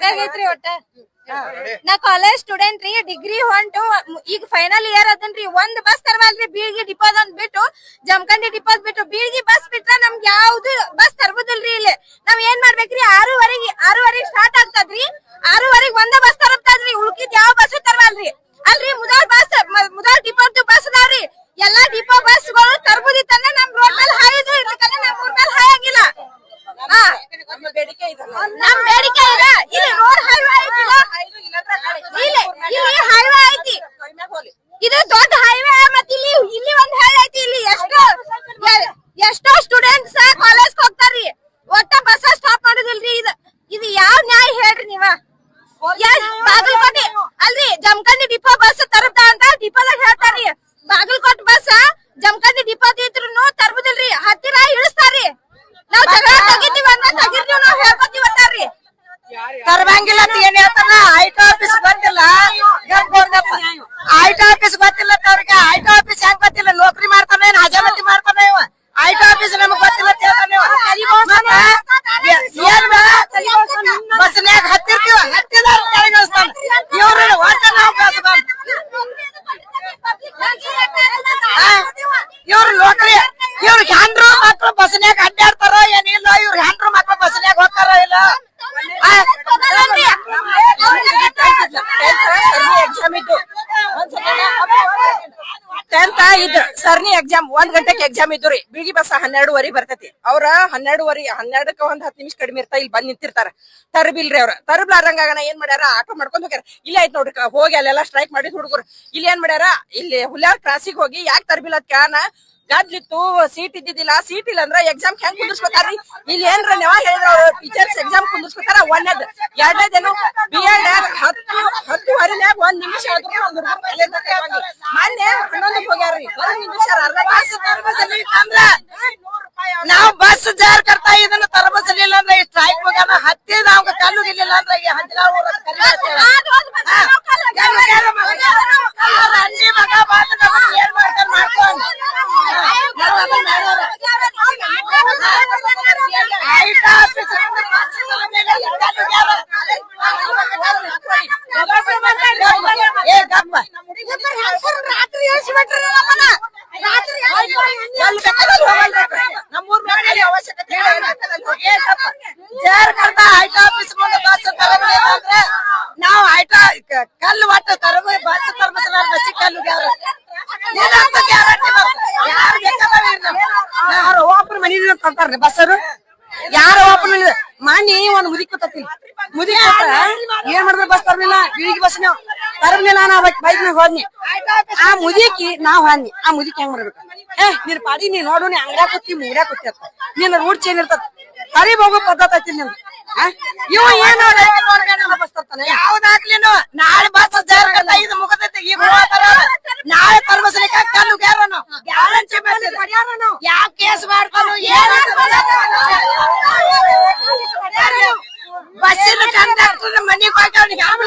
ಸಾಕಾಗೈತ್ರಿ ಒಟ್ಟ ನಾ college student ರೀ ಡಿಗ್ರಿ ಹೊಂಟು ಈಗ ಫೈನಲ್ ಇಯರ್ ಅದನ್ರಿ ಒಂದ್ ಬಸ್ ತರವಲ್ರಿ ಬೀಳ್ಗಿ ಡಿಪೋದ್ ಒಂದ್ ಬಿಟ್ಟು ಜಮಖಂಡಿ ಡಿಪೋದ್ ಬಿಟ್ಟು ಬೀಳ್ಗಿ ಬಸ್ ಬಿಟ್ರ ನಮ್ಗೆ ಯಾವ್ದು ಬಸ್ ತರ್ಬೋದಿಲ್ರಿ ಇಲ್ಲಿ ನಾವ್ ಏನ್ ಮಾಡ್ಬೇಕ್ರಿ 6:30 ಸ್ಟಾರ್ಟ್ ಆಗ್ತದ್ರಿ 6:30 ಒಂದ ಬಸ್ ತರಬ್ತದ್ರಿ ಉಳ್ಕಿದ್ ಯಾವ ಬಸ್ ತರವಲ್ರಿ ಅಲ್ರಿ ಮುದಾಳ್ ಡಿಪೋದ್ ಬಸ್ ಅದಾವ್ರಿ ಎಲ್ಲಾ ಡಿಪೋ ಬಸ್ಗಳು ತರ್ಬೋದಿತ್ತಂದ್ರೆ ನಮ್ ರೋಡ್ ಮೇಲೆ ಹಾಯೋದು ಇದಕ್ಕಂದ್ರೆ ನಮ್ ಊರ್ ಮೇಲೆ ಹಾಯಂಗಿಲ್ಲ ನಮ್ ಬೇಡಿಕೆ ಇದೆ ಇಲ್ಲಿ ರೋಡ್ ಹೈವೇ ಐತಿಲ್ಲ ಇಲ್ಲಿ ಹೈವೇ ಐತಿ ಇದು ದೊಡ್ಡ ಹೈವೇ ಮತ್ ಇಲ್ಲಿ ಒಂದ್ ಹಳ್ಳಿ ಐತಿ ಇಲ್ಲಿ ಎಷ್ಟೋ ಸ್ಟೂಡೆಂಟ್ಸ್ ಕಾಲೇಜ್ ಹೋಗ್ತಾರ್ರಿ ಒಟ್ಟ ಬಸ್ ಸ್ಟಾಪ್ ಮಾಡುದಿಲ್ರಿ ಇದು ಯಾವ ನ್ಯಾಯ ಹೇಳ್ರಿ ನೀವ ಬಾಗಲಕೋಟೆ ಅಲ್ರಿ ಜಮಖಂಡಿ ಡಿಪೋ ಬಸ್ ತರಬ್ದ ಅಂತ ಡಿಪೋದಾಗ ಹೇಳ್ತಾರಿ ಬಾಗಲಕೋಟೆ ಬಸ್ ಜಮಖಂಡಿ ಡಿಪೋ ಇದ್ರು ತರ್ಬುದಿಲ್ರಿ ಹತ್ತಿರ ಇಳಿಸ್ತಾರಿ ನಾವ್ ಜಗಳ ತಗಿತೀವಿ ಅಂತ ತಗಿರ್ತೀವಿ ನಾವ್ ಹೇಳ್ಕೊತೀವಿ ಅಂತಾರ್ರಿ ತರಬಂಗಿಲ್ಲ ಅಂತ ಏನ್ ಹೇಳ್ತಾನ ಐಟಿ ಆಫೀಸ್ ಬಂದಿಲ್ಲ ಐಟಿ ಆಫೀಸ್ ಗೊತ್ತಿಲ್ಲ ಅವ್ರಿಗೆ ಐಟಿ ಆಫೀಸ್ ಹೆಂಗ್ ಗೊತ್ತಿಲ್ಲ ನೌಕರಿ ಮಾಡ್ತಾನ ಏನ್ ಹಜಾಮತಿ ಮಾಡ್ತಾನ ಇವ ಐಟಿ ಆಫೀಸ್ ನಮಗ್ ಗೊತ್ತಿಲ್ಲ ಅಂತ ಬಸ್ನ್ಯಾಗ ಹತ್ತಿರ್ತೀವ ಹತ್ತಿದಾರ ಕೆಳಗಿಳಿಸ್ತಾನ ಇವ್ರ ಒಟ್ಟ ನಾವು ಬೇಸಬಂದ್ ಇವ್ರ ನೌಕರಿ ಇವ್ರ ಹೆಂಡ್ರು ಮಕ್ಳು ಬಸ್ನ್ಯಾಗ ಅಡ್ಡಾಡ್ತಾರ ಏನಿಲ್ಲ ಇವ್ರ ಹೆಂಡ್ರು ಮಕ್ಳು ಬಸ್ನ್ಯಾಗ ಹೋಗ್ತಾರ ಇಲ್ಲ ಸರ್ನಿ ಎಕ್ಸಾಮ್ 1 ಗಂಟೆಗೆ ಎಕ್ಸಾಮ್ ಇದ್ರಿ ಬೀಳ್ಗಿ ಬಸ್ 12:30 ಬರ್ತೈತಿ ಅವ್ರ 12:10 ಒಂದ್ 10 ನಿಮಿಷ ಕಡಿಮೆ ಇರ್ತಾ ಇಲ್ಲಿ ಬಂದ್ ನಿಂತಿರ್ತಾರ ತರಬಿಲ್ರಿ ಅವ್ರ ತರಬ್ಲಾರಂಗಾಗಣ ಏನ್ ಮಾಡ್ಯಾರ ಆಟೋ ಮಾಡ್ಕೊಂಡ್ ಹೋಗ್ಯಾರ ಇಲ್ಲೇ ಆಯ್ತು ನೋಡ್ರಿ ಹೋಗಿ ಅಲ್ಲೆಲ್ಲ ಸ್ಟ್ರೈಕ್ ಮಾಡಿದ್ ಹುಡುಗರು ಇಲ್ಲಿ ಏನ್ ಮಾಡ್ಯಾರ ಇಲ್ಲಿ ಹುಲ್ಯಾರ್ ಕ್ರಾಸಿಗೆ ಹೋಗಿ ಯಾಕೆ ತರಬಿಲ್ಲ ಅದ್ ಕಾರಣ ಗದ್ಲಿತ್ತು ಸೀಟ್ ಇದ್ದಿದ್ದಿಲ್ಲ ಸೀಟ್ ಇಲ್ಲ ಅಂದ್ರ ಎಕ್ಸಾಮ್ ಹೆಂಗ್ ಕುಂದಿರ್ಸ್ಕೊತಾರ್ರಿ ಇಲ್ಲಿ ಏನ್ರ ನೀವ ಹೇಳಿದ್ರ ಟೀಚರ್ಸ್ ಎಕ್ಸಾಮ್ ಕುಂದಿರ್ಸ್ಕೊತಾರ ಒಂದೇದ್ ಎರಡನೇದೇನು B.Ed 10:10 ಒಂದ್ ನಿಮಿಷ ಮೊನ್ನೆ 11 ಹೋಗ್ಯಾರ್ರಿ 1 ನಿಮಿಷ ಅರ್ಧ ತಾಸ ನಾವ್ ಬಸ್ ಜಾರ್ ಕರ್ತಾ ಇದನ್ನ ತರಬಸಲಿಲ್ಲ ಅಂದ್ರೆ ಸ್ಟ್ರೈಕ್ ಹೋಗ್ಯಾನ ಹತ್ತಿ ನಾವ್ ಕಲ್ಲು ನಿಲ್ಲಿಲ್ಲ ಅಂದ್ರೆ ಜಾರ್ ಕರ್ತಾ ಐಟಿ ಆಫೀಸ್ ಮುಂದೆ ಬಸ್ ತರಬಲಿಲ್ಲ ಅಂದ್ರೆ ನಾವ್ ಕಲ್ಲು ಒಟ್ಟು ತರಬ ಬಸ್ ತರಬಸಲ್ಲ ಬಸ್ ಕಲ್ಲು ಗ್ಯಾರಂಟಿ ಯಾರು ಒಬ್ರು ಮನಿ ತಂತಾರ್ರಿ ಬಸ್ಸರು ಯಾರು ಒಬ್ರು ಮಾನ್ಯ ಒಂದ್ ಮುದಿ ಕೂತತಿ ಮುದಿ ಏನ್ ಮಾಡಿದ್ರ ಬಸ್ ತರಲಿಲ್ಲ ಬೀಳಿಗೆ ಬಸ್ ನಾವು ತರಲಿಲ್ಲ ನಾ ಬೈಕ್ ಮ್ಯಾಗ ಹೋದ್ನಿ ಆ ಮುದಿಕಿ ನಾವ್ ಹಾದ್ನಿ ಆ ಮುದಿಕ್ ಹೆಂಗ್ ಮಾಡ್ಬೇಕು ನೀನ್ ಪಾಡಿ ನೀ ನೋಡು ನೀ ಅಂಗಡ್ಯಾಗ ಕೂತಿ ಮುಂಗ್ಯಾಗ ಕೂತಿ ಅಂತ ನಿನ್ನ ರೂಟ್ ಚೇಂಜ್ ಇರ್ತದ ತರಿಗ್ ಹೋಗೋ ಪದ್ಧತಿ ಐತಿ ನಿಮ್ದು ಇವ ಏನು ಬಸ್ ತರ್ತಾನೆ ಯಾವ್ದಾಗ್ಲಿನು ನಾಳೆ ಬಸ್ ಜಾರ್ಕಂತ ಇದು ಮುಗತೈತಿ ಈಗ ನಾಳೆ ತರ್ಬಸ್ಲಿಕ್ಕ ಕಲ್ಲು ಗ್ಯಾರಂಟಿ ಯಾವ ಕೇಸ್ ಮಾಡ್ಕೊಂಡು ಬಸ್ಸಿನ ಕಂಡಕ್ಟರ್ ಮನಿಗ್ ಹೋಗ್ಯಾವ